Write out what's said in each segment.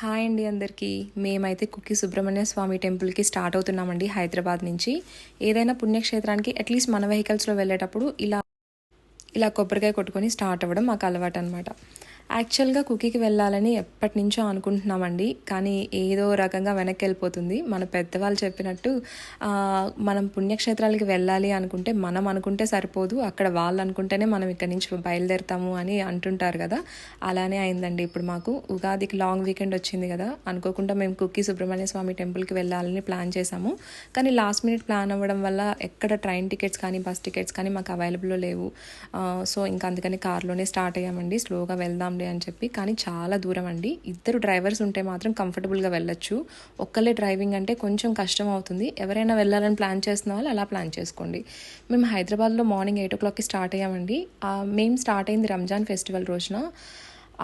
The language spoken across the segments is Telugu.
హాయ్ అండి అందరికీ. మేమైతే కుక్కి సుబ్రహ్మణ్య స్వామి టెంపుల్కి స్టార్ట్ అవుతున్నామండి హైదరాబాద్ నుంచి. ఏదైనా పుణ్యక్షేత్రానికి అట్లీస్ట్ మన వెహికల్స్లో వెళ్ళేటప్పుడు ఇలా కొబ్బరికాయ కొట్టుకొని స్టార్ట్ అవ్వడం మాకు అలవాటు అనమాట. యాక్చువల్గా కుక్కీకి వెళ్ళాలని ఎప్పటి నుంచో అనుకుంటున్నామండి, కానీ ఏదో రకంగా వెనక్కి వెళ్ళిపోతుంది. మన పెద్దవాళ్ళు చెప్పినట్టు మనం పుణ్యక్షేత్రాలకి వెళ్ళాలి అనుకుంటే మనం అనుకుంటే సరిపోదు, అక్కడ వాళ్ళు అనుకుంటేనే మనం ఇక్కడి నుంచి బయలుదేరుతాము అని అంటుంటారు కదా. అలానే అయిందండి. ఇప్పుడు మాకు ఉగాదికి లాంగ్ వీకెండ్ వచ్చింది కదా, అనుకోకుండా మేము కుక్కీ సుబ్రహ్మణ్య స్వామి టెంపుల్కి వెళ్ళాలని ప్లాన్ చేశాము. కానీ లాస్ట్ మినిట్ ప్లాన్ అవ్వడం వల్ల ఎక్కడ ట్రైన్ టికెట్స్ కానీ బస్ టికెట్స్ కానీ మాకు అవైలబుల్లో లేవు. సో ఇంకా అందుకని కార్లోనే స్టార్ట్ అయ్యామండి, స్లోగా వెళ్దాంలే అని చెప్పి. కానీ చాలా దూరం అండి. ఇద్దరు డ్రైవర్స్ ఉంటే మాత్రం కంఫర్టబుల్గా వెళ్ళొచ్చు. ఒక్కళ్ళే డ్రైవింగ్ అంటే కొంచెం కష్టం అవుతుంది. ఎవరైనా వెళ్ళాలని ప్లాన్ చేస్తున్న వాళ్ళు అలా ప్లాన్ చేసుకోండి. మేము హైదరాబాద్లో మార్నింగ్ 8 o'clockకి స్టార్ట్ అయ్యామండి. మేము స్టార్ట్ అయింది రంజాన్ ఫెస్టివల్ రోజున.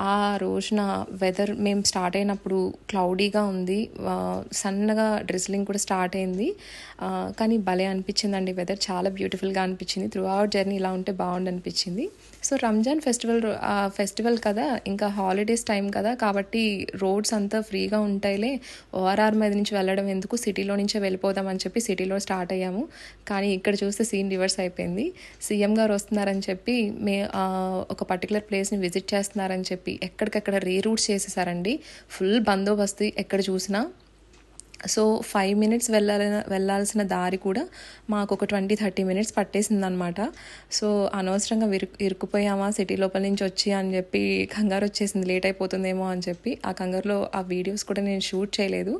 ఆ రోజున వెదర్ మేము స్టార్ట్ అయినప్పుడు క్లౌడీగా ఉంది, సన్నగా డ్రిజ్లింగ్ కూడా స్టార్ట్ అయింది. కానీ భలే అనిపించిందండి, వెదర్ చాలా బ్యూటిఫుల్గా అనిపించింది. త్రూ అవుట్ జర్నీ ఇలా ఉంటే బాగుండు అనిపించింది. సో రంజాన్ ఫెస్టివల్ కదా, ఇంకా హాలిడేస్ టైం కదా, కాబట్టి రోడ్స్ అంతా ఫ్రీగా ఉంటాయిలే, ఓఆర్ఆర్ మీద నుంచి వెళ్ళడం ఎందుకు, సిటీలో నుంచే వెళ్ళిపోదామని చెప్పి సిటీలో స్టార్ట్ అయ్యాము. కానీ ఇక్కడ చూస్తే సీన్ రివర్స్ అయిపోయింది. సీఎం గారు వస్తున్నారని చెప్పి ఒక పర్టికులర్ ప్లేస్ని విజిట్ చేస్తున్నారని చెప్పి ఎక్కడికక్కడ రీరూట్స్ చేసేసారండి. ఫుల్ బందోబస్తు ఎక్కడ చూసినా. సో 5 minutes వెళ్ళాల్సిన దారి కూడా మాకు ఒక 20-30 minutes పట్టేసిందనమాట. సో అనవసరంగా ఇరుక్కుపోయామా సిటీ లోపల నుంచి వచ్చి అని చెప్పి కంగారు వచ్చేసింది, లేట్ అయిపోతుందేమో అని చెప్పి. ఆ కంగారులో ఆ వీడియోస్ కూడా నేను షూట్ చేయలేదు.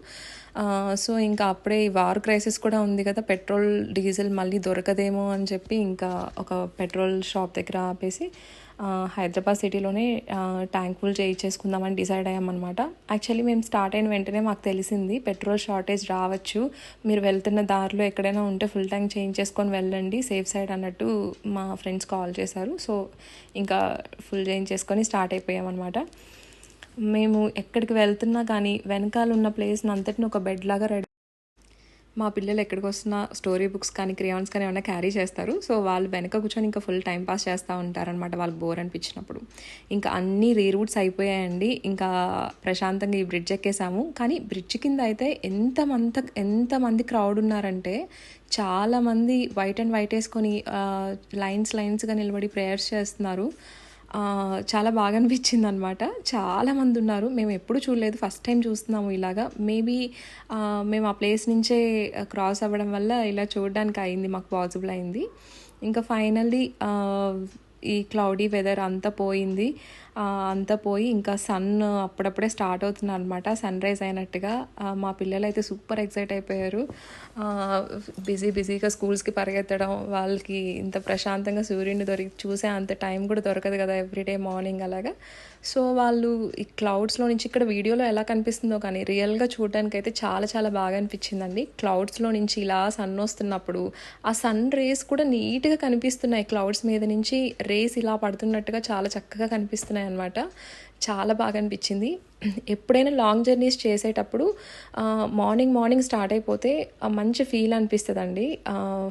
సో ఇంకా అప్పుడే ఈ వార్ క్రైసిస్ కూడా ఉంది కదా, పెట్రోల్ డీజిల్ మళ్ళీ దొరకదేమో అని చెప్పి ఇంకా ఒక పెట్రోల్ షాప్ దగ్గర ఆపేసి హైదరాబాద్ సిటీలోనే ట్యాంక్ ఫుల్ చేయించేసుకుందామని డిసైడ్ అయ్యామన్నమాట. యాక్చువల్లీ మేము స్టార్ట్ అయిన వెంటనే మాకు తెలిసింది పెట్రోల్ షార్టేజ్ రావచ్చు, మీరు వెళ్తున్న దారిలో ఎక్కడైనా ఉంటే ఫుల్ ట్యాంక్ చేయించేసుకొని వెళ్ళండి సేఫ్ సైడ్ అన్నట్టు మా ఫ్రెండ్స్ కాల్ చేశారు. సో ఇంకా ఫుల్ చేయించేసుకొని స్టార్ట్ అయిపోయామన్నమాట. మేము ఎక్కడికి వెళ్తున్నా కానీ వెనకాల ఉన్న ప్లేస్ని అంతటిని ఒక బెడ్ లాగా రెడీ. మా పిల్లలు ఎక్కడికి వస్తున్నా స్టోరీ బుక్స్ కానీ క్రియాన్స్ కానీ ఏమైనా క్యారీ చేస్తారు. సో వాళ్ళు వెనక కూర్చొని ఇంకా ఫుల్ టైం పాస్ చేస్తూ ఉంటారనమాట వాళ్ళకి బోర్ అనిపించినప్పుడు. ఇంకా అన్ని రీరూట్స్ అయిపోయాయండి. ఇంకా ప్రశాంతంగా ఈ బ్రిడ్జ్ ఎక్కేసాము. కానీ బ్రిడ్జ్ కింద అయితే ఎంతమంది క్రౌడ్ ఉన్నారంటే, చాలామంది వైట్ అండ్ వైట్ వేసుకొని లైన్స్గా నిలబడి ప్రేయర్స్ చేస్తున్నారు. చాలా బాగా అనిపించింది అనమాట. చాలామంది ఉన్నారు, మేము ఎప్పుడు చూడలేదు, ఫస్ట్ టైం చూస్తున్నాము ఇలాగా. మేబీ మేము ఆ ప్లేస్ నుంచే క్రాస్ అవ్వడం వల్ల ఇలా చూడడానికి అయింది, మాకు పాసిబుల్ అయింది. ఇంకా ఫైనల్లీ ఈ క్లౌడీ వెదర్ అంతా పోయింది. అంతా పోయి ఇంకా సన్ అప్పుడప్పుడే స్టార్ట్ అవుతుంది అనమాట, సన్ రైజ్ అయినట్టుగా. మా పిల్లలు అయితే సూపర్ ఎక్సైట్ అయిపోయారు. బిజీగా స్కూల్స్కి పరిగెత్తడం, వాళ్ళకి ఇంత ప్రశాంతంగా సూర్యుడిని చూసే అంత టైం కూడా దొరకదు కదా ఎవ్రీడే మార్నింగ్ అలాగా. సో వాళ్ళు ఈ క్లౌడ్స్లో నుంచి, ఇక్కడ వీడియోలో ఎలా కనిపిస్తుందో కానీ రియల్గా చూడడానికి అయితే చాలా చాలా బాగా అనిపించిందండి. క్లౌడ్స్లో నుంచి ఇలా సన్ వస్తున్నప్పుడు ఆ సన్ రేస్ కూడా నీట్గా కనిపిస్తున్నాయి. క్లౌడ్స్ మీద నుంచి రేస్ ఇలా పడుతున్నట్టుగా చాలా చక్కగా కనిపిస్తున్నాయి అన్నమాట. చాలా బాగా అనిపించింది. ఎప్పుడైనా లాంగ్ జర్నీస్ చేసేటప్పుడు మార్నింగ్ స్టార్ట్ అయిపోతే మంచి ఫీల్ అనిపిస్తుంది అండి,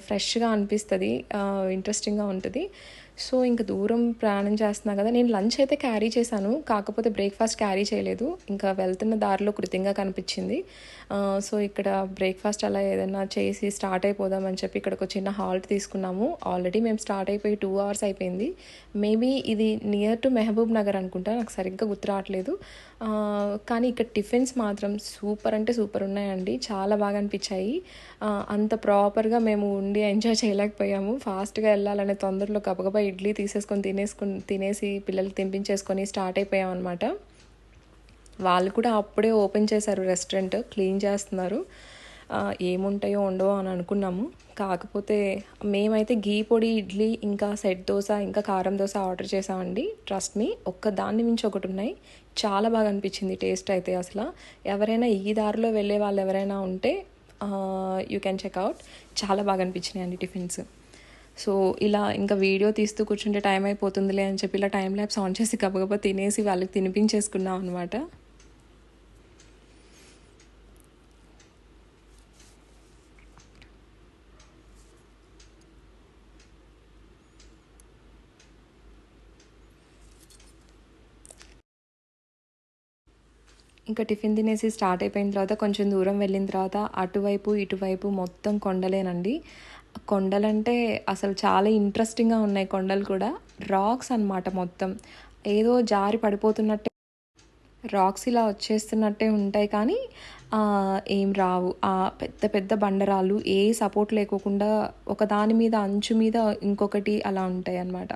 ఫ్రెష్గా అనిపిస్తుంది, ఇంట్రెస్టింగ్గా ఉంటుంది. సో ఇంకా దూరం ప్రయాణం చేస్తున్నా కదా, నేను లంచ్ అయితే క్యారీ చేశాను, కాకపోతే బ్రేక్ఫాస్ట్ క్యారీ చేయలేదు. ఇంకా వెళ్తున్న దారిలో కృతంగా కనిపించింది. సో ఇక్కడ బ్రేక్ఫాస్ట్ అలా ఏదైనా చేసి స్టార్ట్ అయిపోదామని చెప్పి ఇక్కడ ఒక చిన్న హాల్ట్ తీసుకున్నాము. ఆల్రెడీ మేము స్టార్ట్ అయిపోయి 2 hours అయిపోయింది. మేబీ ఇది నియర్ టు మహబూబ్ నగర్ అనుకుంటా, నాకు సరిగ్గా గుర్తు రావట్లేదు. కానీ ఇక్కడ టిఫిన్స్ మాత్రం సూపర్ అంటే సూపర్ ఉన్నాయండి, చాలా బాగా అనిపించాయి. అంత ప్రాపర్గా మేము ఉండి ఎంజాయ్ చేయలేకపోయాము. ఫాస్ట్గా వెళ్ళాలనే తొందరలో గబగబా ఇడ్లీ తినేసి పిల్లలకి తినిపించేసుకొని స్టార్ట్ అయిపోయాం అనమాట. వాళ్ళు కూడా అప్పుడే ఓపెన్ చేశారు రెస్టారెంట్, క్లీన్ చేస్తున్నారు. ఏముంటాయో ఉండవో అని అనుకున్నాము, కాకపోతే మేమైతే ఘీ పొడి ఇడ్లీ, ఇంకా సెట్ దోశ, ఇంకా కారం దోశ ఆర్డర్ చేసామండి. ట్రస్ట్ మీ, ఒక్క దాన్ని మించి ఒకటి ఉన్నాయి. చాలా బాగా అనిపించింది టేస్ట్ అయితే. అసలు ఎవరైనా ఈ దారిలో వెళ్ళే వాళ్ళు ఎవరైనా ఉంటే యూ కెన్ చెక్అవుట్. చాలా బాగా అనిపించినాయి అండి టిఫిన్స్. సో ఇలా ఇంకా వీడియో తీస్తూ కూర్చుంటే టైం అయిపోతుందిలే అని చెప్పి ఇలా టైం ల్యాప్స్ ఆన్ చేసి గబగబా తినేసి వాళ్ళకి తినిపించేసుకున్నాం అనమాట. ఇంకా టిఫిన్ తినేసి స్టార్ట్ అయిపోయిన తర్వాత కొంచెం దూరం వెళ్ళిన తర్వాత అటువైపు ఇటువైపు మొత్తం కొండలేనండి. కొండలంటే అసలు చాలా ఇంట్రెస్టింగ్గా ఉన్నాయి. కొండలు కూడా రాక్స్ అన్నమాట. మొత్తం ఏదో జారి పడిపోతున్నట్టే రాక్స్ ఇలా వచ్చేస్తున్నట్టే ఉంటాయి, కానీ ఏం రావు. పెద్ద పెద్ద బండరాళ్ళు ఏ సపోర్ట్ లేకోకుండా ఒకదాని మీద అంచు మీద ఇంకొకటి అలా ఉంటాయి అన్నమాట.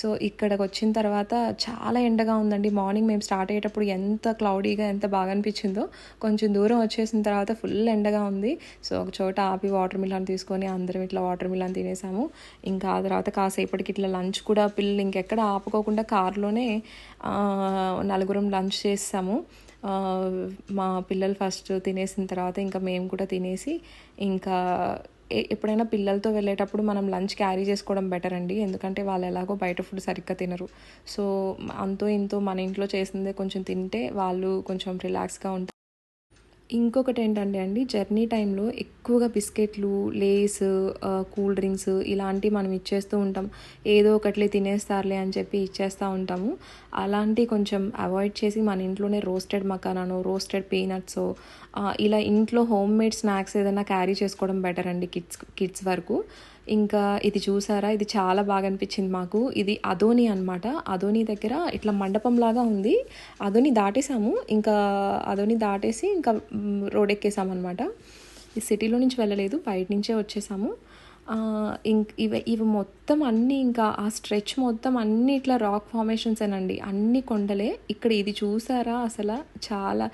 సో ఇక్కడికి వచ్చిన తర్వాత చాలా ఎండగా ఉందండి. మార్నింగ్ మేము స్టార్ట్ అయ్యేటప్పుడు ఎంత క్లౌడీగా ఎంత బాగా అనిపించిందో, కొంచెం దూరం వచ్చేసిన తర్వాత ఫుల్ ఎండగా ఉంది. సో ఒక చోట ఆపి వాటర్ మిలన్ తీసుకొని అందరం ఇట్లా వాటర్ మిలన్ తినేసాము. ఇంకా ఆ తర్వాత కాసేపటికి ఇట్లా లంచ్ కూడా పిల్లలు ఇంకెక్కడ ఆపుకోకుండా కార్లోనే నలుగురం లంచ్ చేసాము. మా పిల్లలు ఫస్ట్ తినేసిన తర్వాత ఇంకా మేము కూడా తినేసి, ఇంకా ఎప్పుడైనా పిల్లలతో వెళ్ళేటప్పుడు మనం లంచ్ క్యారీ చేసుకోవడం బెటర్ అండి. ఎందుకంటే వాళ్ళు ఎలాగో బయట ఫుడ్ సరిగ్గా తినరు. సో అంతో ఇంతో మన ఇంట్లో చేసిందే కొంచెం తింటే వాళ్ళు కొంచెం రిలాక్స్గా ఉంటారు. ఇంకొకటి ఏంటంటే అండి, జర్నీ టైంలో ఎక్కువగా బిస్కెట్లు, లేస్, కూల్ డ్రింక్స్ ఇలాంటివి మనం ఇచ్చేస్తూ ఉంటాం. ఏదో ఒకటి తినేస్తారులే అని చెప్పి ఇచ్చేస్తూ ఉంటాము. అలాంటివి కొంచెం అవాయిడ్ చేసి మన ఇంట్లోనే రోస్టెడ్ మకానానో, రోస్టెడ్ పీనట్సో ఇలా ఇంట్లో హోమ్ మేడ్ స్నాక్స్ ఏదైనా క్యారీ చేసుకోవడం బెటర్ అండి కిడ్స్ వరకు. ఇంకా ఇది చూసారా, ఇది చాలా బాగా అనిపించింది మాకు. ఇది అదోని అనమాట. అదోని దగ్గర ఇట్లా మండపంలాగా ఉంది. అదోని దాటేసాము. ఇంకా అదోని దాటేసి ఇంకా రోడ్ ఎక్కేసామన్నమాట. ఈ సిటీలో నుంచి వెళ్ళలేదు, బయట నుంచే వచ్చేసాము. ఇవి మొత్తం అన్నీ ఇంకా ఆ స్ట్రెచ్ మొత్తం అన్నీ ఇట్లా రాక్ ఫార్మేషన్సేనండి, అన్ని కొండలే. ఇక్కడ ఇది చూసారా, అసలు చాలా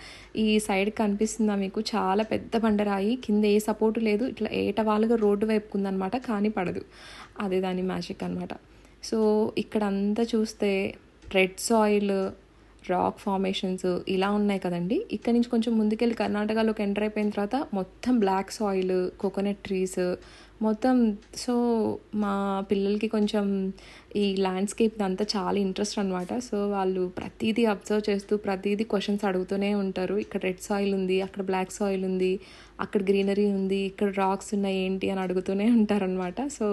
ఈ సైడ్ కనిపిస్తుందా మీకు, చాలా పెద్ద బండరాయి, కింద ఏ సపోర్టు లేదు, ఇట్లా ఏటవాలుగా రోడ్డు వైపుకు ఉందనమాట, కానీ పడదు. అదే దాని మ్యాజిక్ అనమాట. సో ఇక్కడ అంతా చూస్తే రెడ్ సాయిల్, రాక్ ఫార్మేషన్స్ ఇలా ఉన్నాయి కదండి. ఇక్కడ నుంచి కొంచెం ముందుకెళ్ళి కర్ణాటకలోకి ఎంటర్ అయిపోయిన తర్వాత మొత్తం బ్లాక్ సాయిల్, కోకోనట్ ట్రీస్ మొత్తం. సో మా పిల్లలకి కొంచెం ఈ ల్యాండ్స్కేప్ ఇదంతా చాలా ఇంట్రెస్ట్ అనమాట. సో వాళ్ళు ప్రతిదీ అబ్జర్వ్ చేస్తూ ప్రతిదీ క్వశ్చన్స్ అడుగుతూనే ఉంటారు. ఇక్కడ రెడ్ సాయిల్ ఉంది, అక్కడ బ్లాక్ సాయిల్ ఉంది, అక్కడ గ్రీనరీ ఉంది, ఇక్కడ రాక్స్ ఉన్నాయి ఏంటి అని అడుగుతూనే ఉంటారనమాట. సో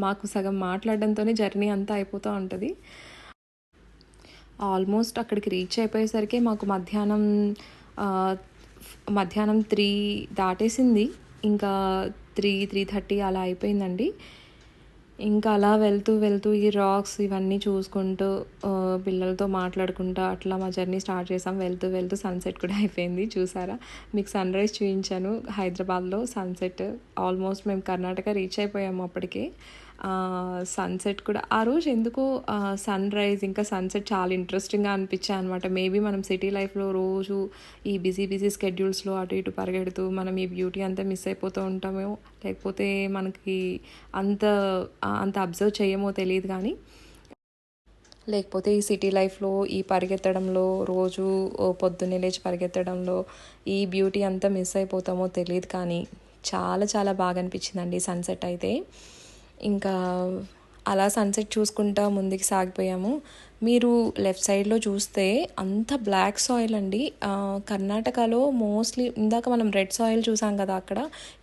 మాకు సగం మాట్లాడడంతోనే జర్నీ అంతా అయిపోతూ ఉంటుంది. ఆల్మోస్ట్ అక్కడికి రీచ్ అయిపోయేసరికి మాకు మధ్యాహ్నం 3 దాటేసింది. ఇంకా 3:30 అలా అయిపోయిందండి. ఇంకా అలా వెళ్తూ వెళ్తూ ఈ రాక్స్ ఇవన్నీ చూసుకుంటూ పిల్లలతో మాట్లాడుకుంటూ అట్లా మా జర్నీ స్టార్ట్ చేసాం. వెళ్తూ వెళ్తూ సన్సెట్ కూడా అయిపోయింది. చూసారా, మీకు సన్ రైజ్ చూపించాను హైదరాబాద్లో సన్సెట్. ఆల్మోస్ట్ మేము కర్ణాటక రీచ్ అయిపోయాము అప్పటికే. సన్సెట్ కూడా ఆ రోజు ఎందుకో సన్ రైజ్ ఇంకా సన్సెట్ చాలా ఇంట్రెస్టింగ్గా అనిపించాయి అనమాట. మేబీ మనం సిటీ లైఫ్లో రోజు ఈ బిజీ స్కెడ్యూల్స్లో అటు ఇటు పరిగెడుతూ మనం ఈ బ్యూటీ అంతా మిస్ అయిపోతూ ఉంటామేమో, లేకపోతే మనకి అంత అబ్జర్వ్ చేయమో తెలియదు. కానీ లేకపోతే ఈ సిటీ లైఫ్లో ఈ పరిగెత్తడంలో, రోజు పొద్దున్నే లేచి పరిగెత్తడంలో ఈ బ్యూటీ అంతా మిస్ అయిపోతామో తెలియదు. కానీ చాలా చాలా బాగా అనిపించిందండి సన్సెట్ అయితే. ఇంకా అలా సన్సెట్ చూసుకుంటా ముందుకు సాగిపోయాము. మీరు లెఫ్ట్ సైడ్లో చూస్తే అంత బ్లాక్ సాయిల్ అండి. కర్ణాటకలో మోస్ట్లీ ఇందాక మనం రెడ్ సాయిల్ చూసాం కదా,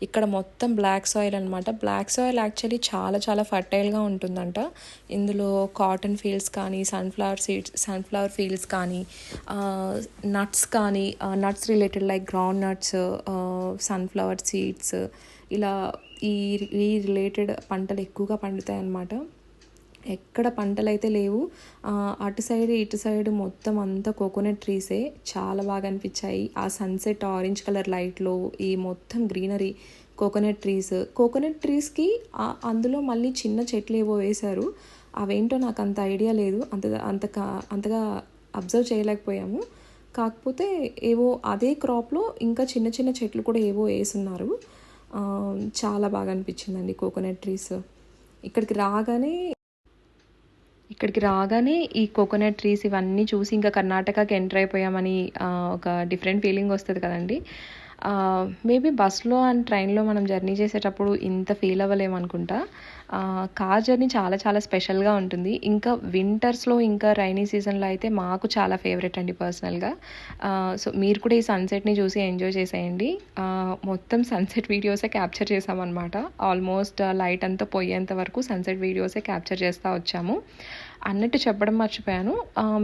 ఇక్కడ మొత్తం బ్లాక్ సాయిల్ అనమాట. బ్లాక్ సాయిల్ యాక్చువల్లీ చాలా చాలా ఫర్టైల్గా ఉంటుందంట. ఇందులో కాటన్ ఫీల్డ్స్ కానీ, సన్ఫ్లవర్ ఫీల్డ్స్ కానీ, nuts related like ground nuts, sunflower seeds ఇలా ఈ రిలేటెడ్ పంటలు ఎక్కువగా పండుతాయి అన్నమాట. ఎక్కడ పంటలు అయితే లేవు, అటు సైడ్ ఇటు సైడ్ మొత్తం అంతా కోకోనట్ ట్రీసే. చాలా బాగా అనిపించాయి ఆ సన్సెట్ ఆరెంజ్ కలర్ లైట్లో. ఈ మొత్తం గ్రీనరీ, కోకోనట్ ట్రీస్కి అందులో మళ్ళీ చిన్న చెట్లు ఏవో వేశారు. అవేంటో నాకు అంత ఐడియా లేదు, అంతగా అబ్జర్వ్ చేయలేకపోయాము. కాకపోతే ఏవో అదే క్రాప్లో ఇంకా చిన్న చిన్న చెట్లు కూడా ఏవో వేసున్నారు. చాలా బాగా అనిపించిందండి కోకోనట్ ట్రీస్. ఇక్కడికి రాగానే ఈ కోకోనట్ ట్రీస్ ఇవన్నీ చూసి ఇంకా కర్ణాటకకి ఎంటర్ అయిపోయామని ఒక డిఫరెంట్ ఫీలింగ్ వస్తుంది కదండి. మేబీ బస్లో అండ్ ట్రైన్లో మనం జర్నీ చేసేటప్పుడు ఇంత ఫీల్ అవ్వలేమనుకుంటా. కార్ జర్నీ చాలా చాలా స్పెషల్గా ఉంటుంది. ఇంకా వింటర్స్లో ఇంకా రైనీ సీజన్లో అయితే మాకు చాలా ఫేవరెట్ అండి పర్సనల్గా. సో మీరు కూడా ఈ సన్సెట్ని చూసి ఎంజాయ్ చేసేయండి. మొత్తం సన్సెట్ వీడియోసే క్యాప్చర్ చేసామన్నమాట. ఆల్మోస్ట్ లైట్ అంతా పోయేంత వరకు సన్సెట్ వీడియోసే క్యాప్చర్ చేస్తూ వచ్చాము. అన్నట్టు చెప్పడం మర్చిపోయాను.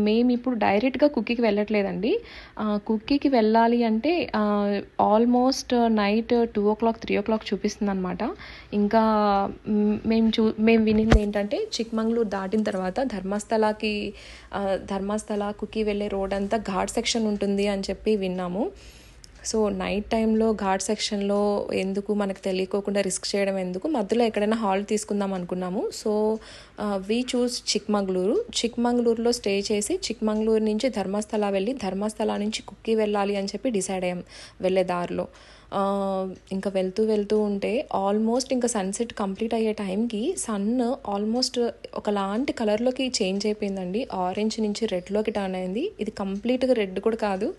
మేము ఇప్పుడు డైరెక్ట్గా కుక్కీకి వెళ్ళట్లేదండి. కుక్కీకి వెళ్ళాలి అంటే ఆల్మోస్ట్ నైట్ 2:00 3:00 చూపిస్తుంది అనమాట. ఇంకా మేము వినింది ఏంటంటే చిక్మంగళూరు దాటిన తర్వాత ధర్మస్థల కుక్కీ వెళ్ళే రోడ్ అంతా ఘాట్ సెక్షన్ ఉంటుంది అని చెప్పి విన్నాము. సో నైట్ టైంలో ఘాట్ సెక్షన్లో ఎందుకు, మనకు తెలియకోకుండా రిస్క్ చేయడం ఎందుకు, మధ్యలో ఎక్కడైనా హాల్ట్ తీసుకుందాం అనుకున్నాము. సో వీ చూస్ చిక్మంగళూరులో స్టే చేసి చిక్మంగళూరు నుంచి ధర్మస్థల వెళ్ళి ధర్మస్థల నుంచి కుక్కీ వెళ్ళాలి అని చెప్పి డిసైడ్ అయ్యాం వెళ్ళే దారిలో. ఇంకా వెళ్తూ ఉంటే ఆల్మోస్ట్ ఇంకా సన్సెట్ కంప్లీట్ అయ్యే టైంకి సన్ ఆల్మోస్ట్ ఒకలాంటి కలర్లోకి చేంజ్ అయిపోయిందండి. ఆరెంజ్ నుంచి రెడ్లోకి టర్న్ అయింది. ఇది కంప్లీట్గా రెడ్ కూడా కాదు,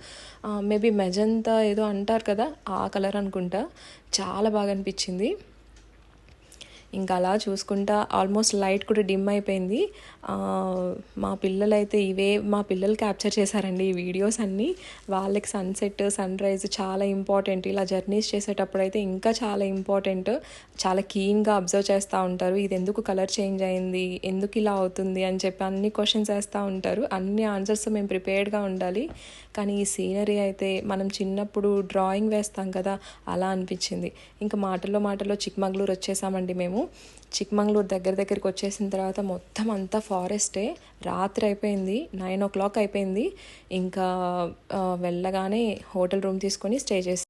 మేబీ మెజంతా ఏదో అంటారు కదా, ఆ కలర్ అనుకుంటా. చాలా బాగా అనిపించింది. ఇంకా అలా చూసుకుంటా ఆల్మోస్ట్ లైట్ కూడా డిమ్ అయిపోయింది. మా పిల్లలు క్యాప్చర్ చేశారండి ఈ వీడియోస్ అన్నీ. వాళ్ళకి సన్సెట్ సన్ రైజ్ చాలా ఇంపార్టెంట్. ఇలా జర్నీస్ చేసేటప్పుడు అయితే ఇంకా చాలా ఇంపార్టెంట్. చాలా కీన్గా అబ్జర్వ్ చేస్తూ ఉంటారు. ఇది ఎందుకు కలర్ చేంజ్ అయింది, ఎందుకు ఇలా అవుతుంది అని చెప్పి అన్ని క్వశ్చన్స్ వేస్తూ ఉంటారు. అన్ని ఆన్సర్స్ మేము ప్రిపేర్డ్గా ఉండాలి. కానీ ఈ సీనరీ అయితే మనం చిన్నప్పుడు డ్రాయింగ్ వేస్తాం కదా, అలా అనిపించింది. ఇంకా మాటల్లో చిక్మంగళూరు వచ్చేసామండి మేము. చిక్మంగళూరు దగ్గరికి వచ్చేసిన తర్వాత మొత్తం అంతా ఫారెస్టే. రాత్రి అయిపోయింది, 9:00 అయిపోయింది. ఇంకా వెళ్ళగానే హోటల్ రూమ్ తీసుకొని స్టే చేసి